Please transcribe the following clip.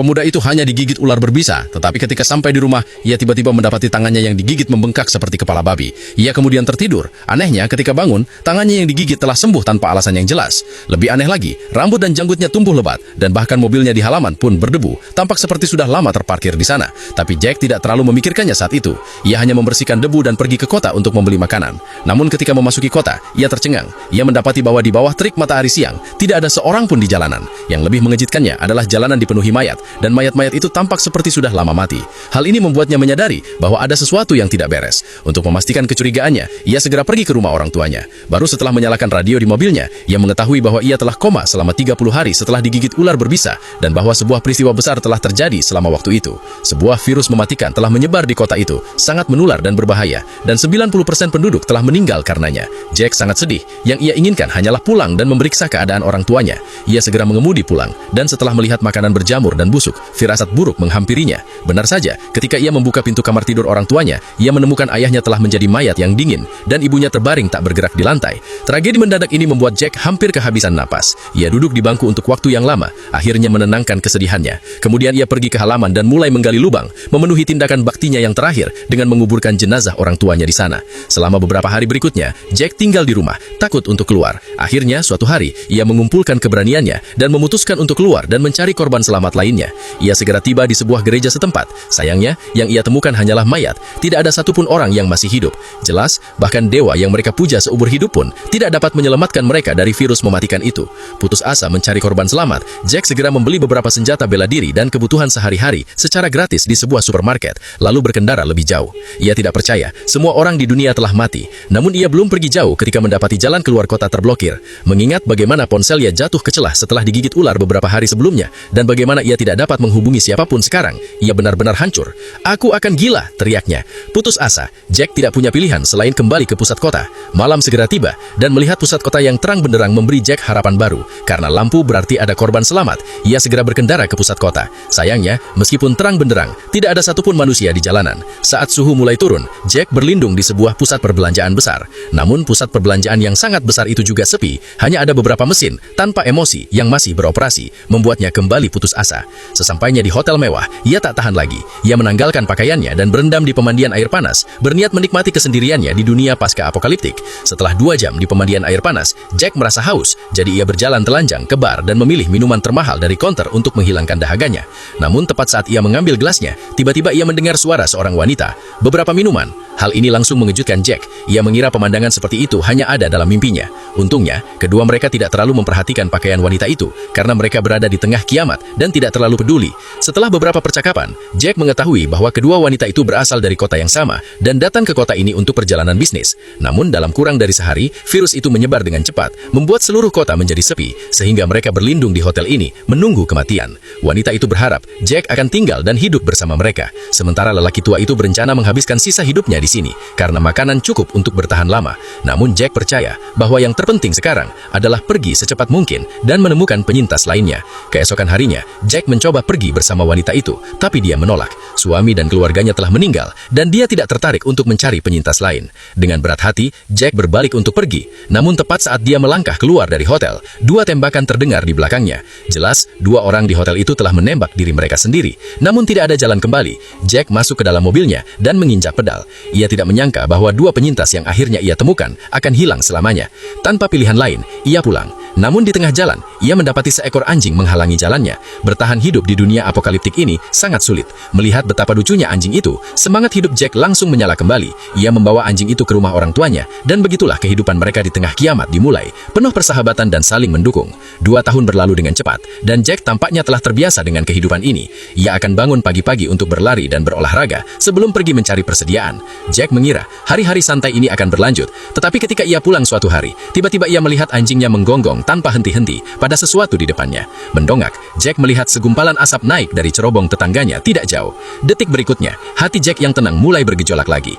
Pemuda itu hanya digigit ular berbisa, tetapi ketika sampai di rumah, ia tiba-tiba mendapati tangannya yang digigit membengkak seperti kepala babi. Ia kemudian tertidur. Anehnya, ketika bangun, tangannya yang digigit telah sembuh tanpa alasan yang jelas. Lebih aneh lagi, rambut dan janggutnya tumbuh lebat, dan bahkan mobilnya di halaman pun berdebu. Tampak seperti sudah lama terparkir di sana. Tapi Jack tidak terlalu memikirkannya saat itu. Ia hanya membersihkan debu dan pergi ke kota untuk membeli makanan. Namun ketika memasuki kota, ia tercengang. Ia mendapati bahwa di bawah terik matahari siang, tidak ada seorang pun di jalanan. Yang lebih mengejutkannya adalah jalanan dipenuhi mayat, dan mayat-mayat itu tampak seperti sudah lama mati. Hal ini membuatnya menyadari bahwa ada sesuatu yang tidak beres. Untuk memastikan kecurigaannya, ia segera pergi ke rumah orang tuanya. Baru setelah menyalakan radio di mobilnya, ia mengetahui bahwa ia telah koma selama 30 hari setelah digigit ular berbisa, dan bahwa sebuah peristiwa besar telah terjadi selama waktu itu. Sebuah virus mematikan telah menyebar di kota itu, sangat menular dan berbahaya, dan 90% penduduk telah meninggal karenanya. Jack sangat sedih. Yang ia inginkan hanyalah pulang dan memeriksa keadaan orang tuanya. Ia segera mengemudi pulang, dan setelah melihat makanan berjamur dan busuk, firasat buruk menghampirinya. Benar saja, ketika ia membuka pintu kamar tidur orang tuanya, ia menemukan ayahnya telah menjadi mayat yang dingin, dan ibunya terbaring tak bergerak di lantai. Tragedi mendadak ini membuat Jack hampir kehabisan napas. Ia duduk di bangku untuk waktu yang lama, akhirnya menenangkan kesedihannya. Kemudian ia pergi ke halaman dan mulai menggali lubang, memenuhi tindakan baktinya yang terakhir dengan menguburkan jenazah orang tuanya di sana. Selama beberapa hari berikutnya, Jack tinggal di rumah, takut untuk keluar. Akhirnya, suatu hari, ia mengumpulkan keberaniannya dan memutuskan untuk keluar dan mencari korban selamat lainnya. Ia segera tiba di sebuah gereja setempat. Sayangnya, yang ia temukan hanyalah mayat. Tidak ada satupun orang yang masih hidup. Jelas, bahkan dewa yang mereka puja seumur hidup pun tidak dapat menyelamatkan mereka dari virus mematikan itu. Putus asa mencari korban selamat, Jack segera membeli beberapa senjata bela diri dan kebutuhan sehari-hari secara gratis di sebuah supermarket, lalu berkendara lebih jauh. Ia tidak percaya semua orang di dunia telah mati. Namun ia belum pergi jauh ketika mendapati jalan keluar kota terblokir. Mengingat bagaimana ponselnya jatuh ke celah setelah digigit ular beberapa hari sebelumnya, dan bagaimana ia tidak dapat menghubungi siapapun sekarang, ia benar-benar hancur. "Aku akan gila!" teriaknya. Putus asa, Jack tidak punya pilihan selain kembali ke pusat kota. Malam segera tiba, dan melihat pusat kota yang terang benderang memberi Jack harapan baru. Karena lampu berarti ada korban selamat, ia segera berkendara ke pusat kota. Sayangnya, meskipun terang benderang, tidak ada satupun manusia di jalanan. Saat suhu mulai turun, Jack berlindung di sebuah pusat perbelanjaan besar. Namun pusat perbelanjaan yang sangat besar itu juga sepi, hanya ada beberapa mesin tanpa emosi yang masih beroperasi, membuatnya kembali putus asa. Sesampainya di hotel mewah, ia tak tahan lagi. Ia menanggalkan pakaiannya dan berendam di pemandian air panas, berniat menikmati kesendiriannya di dunia pasca apokaliptik. Setelah 2 jam di pemandian air panas, Jack merasa haus, jadi ia berjalan telanjang ke bar dan memilih minuman termahal dari konter untuk menghilangkan dahaganya. Namun tepat saat ia mengambil gelasnya, tiba-tiba ia mendengar suara seorang wanita. "Beberapa minuman." Hal ini langsung mengejutkan Jack. Ia mengira pemandangan seperti itu hanya ada dalam mimpinya. Untungnya, kedua mereka tidak terlalu memperhatikan pakaian wanita itu, karena mereka berada di tengah kiamat dan tidak terlalu peduli. Setelah beberapa percakapan, Jack mengetahui bahwa kedua wanita itu berasal dari kota yang sama dan datang ke kota ini untuk perjalanan bisnis. Namun dalam kurang dari sehari, virus itu menyebar dengan cepat, membuat seluruh kota menjadi sepi, sehingga mereka berlindung di hotel ini, menunggu kematian. Wanita itu berharap Jack akan tinggal dan hidup bersama mereka, sementara lelaki tua itu berencana menghabiskan sisa hidupnya di sini, karena makanan cukup untuk bertahan lama. Namun Jack percaya bahwa yang terpenting sekarang adalah pergi secepat mungkin dan menemukan penyintas lainnya. Keesokan harinya, Jack mencoba pergi bersama wanita itu, tapi dia menolak. Suami dan keluarganya telah meninggal, dan dia tidak tertarik untuk mencari penyintas lain. Dengan berat hati, Jack berbalik untuk pergi. Namun tepat saat dia melangkah keluar dari hotel, 2 tembakan terdengar di belakangnya. Jelas, 2 orang di hotel itu telah menembak diri mereka sendiri. Namun tidak ada jalan kembali. Jack masuk ke dalam mobilnya dan menginjak pedal. Ia tidak menyangka bahwa 2 penyintas yang akhirnya ia temukan akan hilang selamanya. Tanpa pilihan lain, ia pulang. Namun di tengah jalan, ia mendapati seekor anjing menghalangi jalannya. Bertahan hidup di dunia apokaliptik ini sangat sulit. Melihat betapa lucunya anjing itu, semangat hidup Jack langsung menyala kembali. Ia membawa anjing itu ke rumah orang tuanya, dan begitulah kehidupan mereka di tengah kiamat dimulai, penuh persahabatan dan saling mendukung. 2 tahun berlalu dengan cepat, dan Jack tampaknya telah terbiasa dengan kehidupan ini. Ia akan bangun pagi-pagi untuk berlari dan berolahraga sebelum pergi mencari persediaan. Jack mengira hari-hari santai ini akan berlanjut, tetapi ketika ia pulang suatu hari, tiba-tiba ia melihat anjingnya menggonggong tanpa henti-henti pada sesuatu di depannya. Mendongak, Jack melihat segumpalan asap naik dari cerobong tetangganya tidak jauh. Detik berikutnya, hati Jack yang tenang mulai bergejolak lagi.